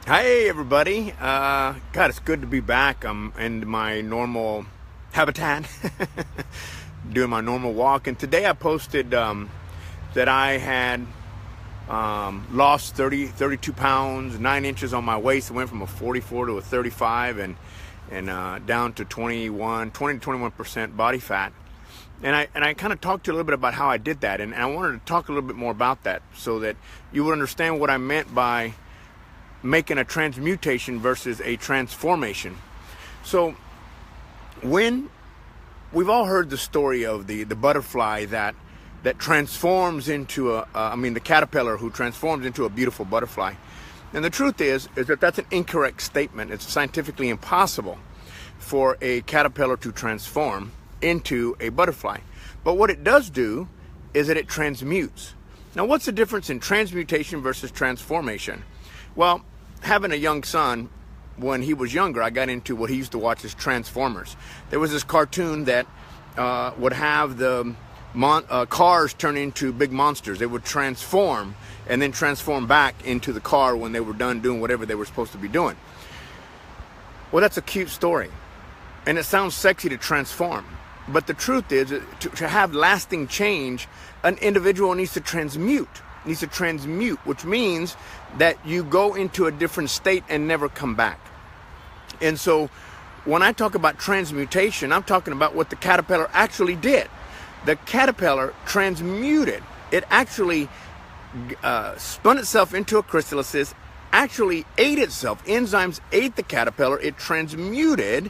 Hey everybody, God, it's good to be back. I'm in my normal habitat, doing my normal walk, and today I posted that I had lost 32 pounds, 9 inches on my waist. I went from a 44 to a 35 and down to 20 to 21% body fat. And I kind of talked to you a little bit about how I did that, and I wanted to talk a little bit more about that so that you would understand what I meant by making a transmutation versus a transformation. So when we've all heard the story of the butterfly that transforms into the caterpillar who transforms into a beautiful butterfly. And the truth is that that's an incorrect statement. It's scientifically impossible for a caterpillar to transform into a butterfly. But what it does do is that it transmutes. Now, what's the difference in transmutation versus transformation? Well, having a young son, when he was younger, I got into what he used to watch as Transformers. There was this cartoon that would have the cars turn into big monsters. They would transform and then transform back into the car when they were done doing whatever they were supposed to be doing. Well, that's a cute story. And it sounds sexy to transform. But the truth is, to have lasting change, an individual needs to transmute, which means that you go into a different state and never come back. And so when I talk about transmutation, I'm talking about what the caterpillar actually did. The caterpillar transmuted. It actually spun itself into a chrysalis, actually ate itself. Enzymes ate the caterpillar. It transmuted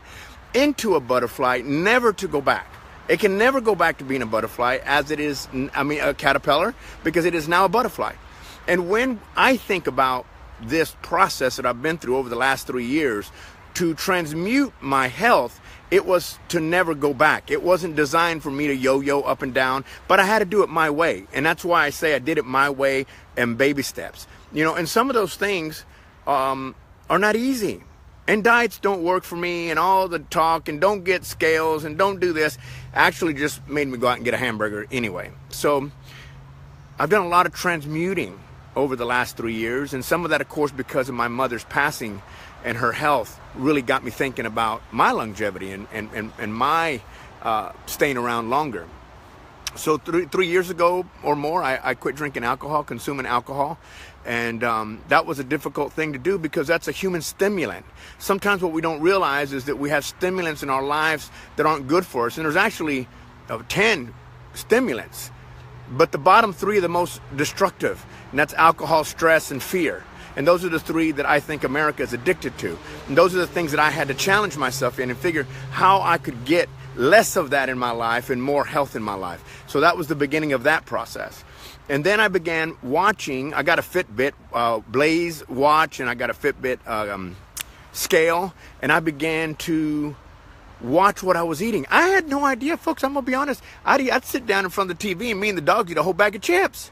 into a butterfly, never to go back. It can never go back to being a butterfly as it is, a caterpillar, because it is now a butterfly. And when I think about this process that I've been through over the last 3 years to transmute my health, it was to never go back. It wasn't designed for me to yo-yo up and down, but I had to do it my way. And that's why I say I did it my way and baby steps. And some of those things are not easy. And diets don't work for me, and all the talk, and don't get scales, and don't do this, actually just made me go out and get a hamburger anyway. So I've done a lot of transmuting over the last 3 years, and some of that, of course, because of my mother's passing and her health really got me thinking about my longevity and my staying around longer. So 3 years ago or more, I quit drinking alcohol, consuming alcohol. And that was a difficult thing to do because that's a human stimulant. Sometimes what we don't realize is that we have stimulants in our lives that aren't good for us. And there's actually 10 stimulants. But the bottom 3 are the most destructive. And that's alcohol, stress, and fear. And those are the 3 that I think America is addicted to. And those are the things that I had to challenge myself in and figure how I could get less of that in my life and more health in my life. So that was the beginning of that process. And then I began watching. I got a Fitbit Blaze watch, and I got a Fitbit scale, and I began to watch what I was eating. I had no idea, folks. I'm gonna be honest. I'd sit down in front of the TV, and me and the dog eat a whole bag of chips.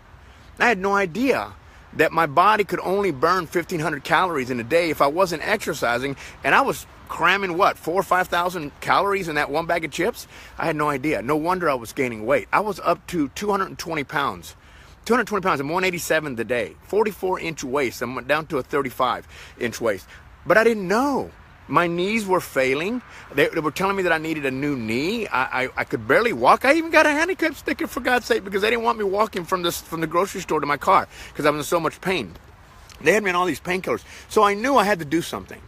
I had no idea that my body could only burn 1,500 calories in a day if I wasn't exercising, and I was cramming 4,000 or 5,000 calories in that one bag of chips. I had no idea. No wonder I was gaining weight. I was up to 220 pounds. 220 pounds. I'm 187 today. 44-inch waist. I'm down to a 35-inch waist. But I didn't know. My knees were failing. They were telling me that I needed a new knee. I could barely walk. I even got a handicap sticker, for God's sake, because they didn't want me walking from the grocery store to my car because I was in so much pain. They had me on all these painkillers. So I knew I had to do something.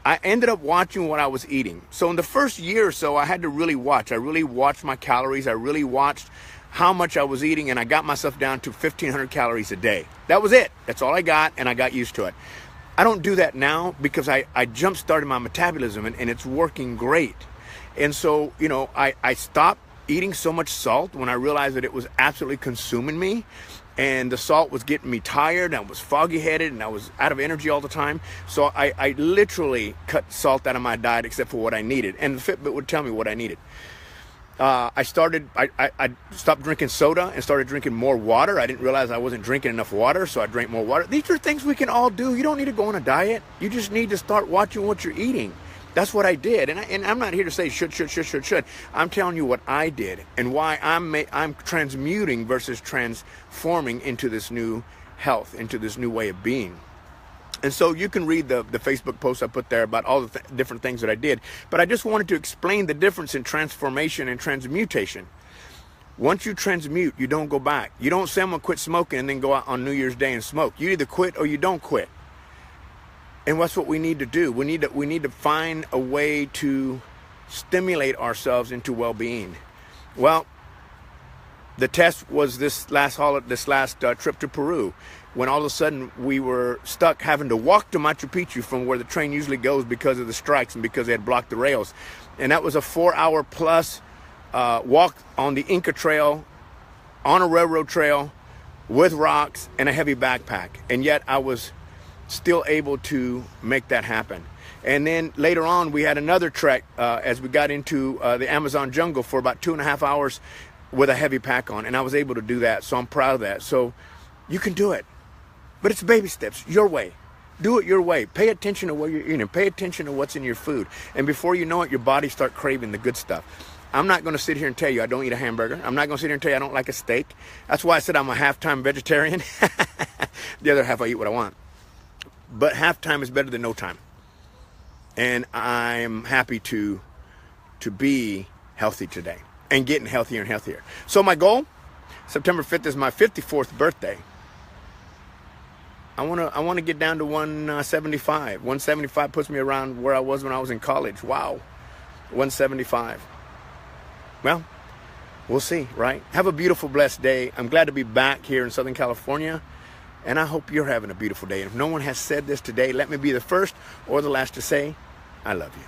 I ended up watching what I was eating. So in the first year or so, I had to really watch. I really watched my calories. I really watched how much I was eating, and I got myself down to 1,500 calories a day. That was it. That's all I got, and I got used to it. I don't do that now because I jump-started my metabolism, and it's working great. And so, I stopped eating so much salt when I realized that it was absolutely consuming me, and the salt was getting me tired, and I was foggy-headed, and I was out of energy all the time. So I literally cut salt out of my diet except for what I needed, and the Fitbit would tell me what I needed. I stopped drinking soda and started drinking more water. I didn't realize I wasn't drinking enough water, so I drank more water. These are things we can all do. You don't need to go on a diet. You just need to start watching what you're eating. That's what I did. And I'm not here to say should. I'm telling you what I did and why I'm transmuting versus transforming into this new health, into this new way of being. And so you can read the Facebook post I put there about all the different things that I did. But I just wanted to explain the difference in transformation and transmutation. Once you transmute, you don't go back. You don't say, I'm going to quit smoking and then go out on New Year's Day and smoke. You either quit or you don't quit. And that's what we need to do. We need to find a way to stimulate ourselves into well-being. Well, the test was this last trip to Peru, when all of a sudden we were stuck having to walk to Machu Picchu from where the train usually goes because of the strikes and because they had blocked the rails. And that was a 4-hour plus walk on the Inca Trail, on a railroad trail, with rocks and a heavy backpack. And yet I was still able to make that happen. And then later on, we had another trek as we got into the Amazon jungle for about 2.5 hours with a heavy pack on. And I was able to do that. So I'm proud of that. So you can do it. But it's baby steps, your way. Do it your way. Pay attention to what you're eating. Pay attention to what's in your food. And before you know it, your body starts craving the good stuff. I'm not going to sit here and tell you I don't eat a hamburger. I'm not going to sit here and tell you I don't like a steak. That's why I said I'm a half-time vegetarian. The other half I eat what I want. But half-time is better than no time. And I'm happy to be healthy today and getting healthier and healthier. So my goal, September 5th is my 54th birthday. I want to get down to 175. 175 puts me around where I was when I was in college. Wow. 175. Well, we'll see, right? Have a beautiful, blessed day. I'm glad to be back here in Southern California. And I hope you're having a beautiful day. And if no one has said this today, let me be the first or the last to say, I love you.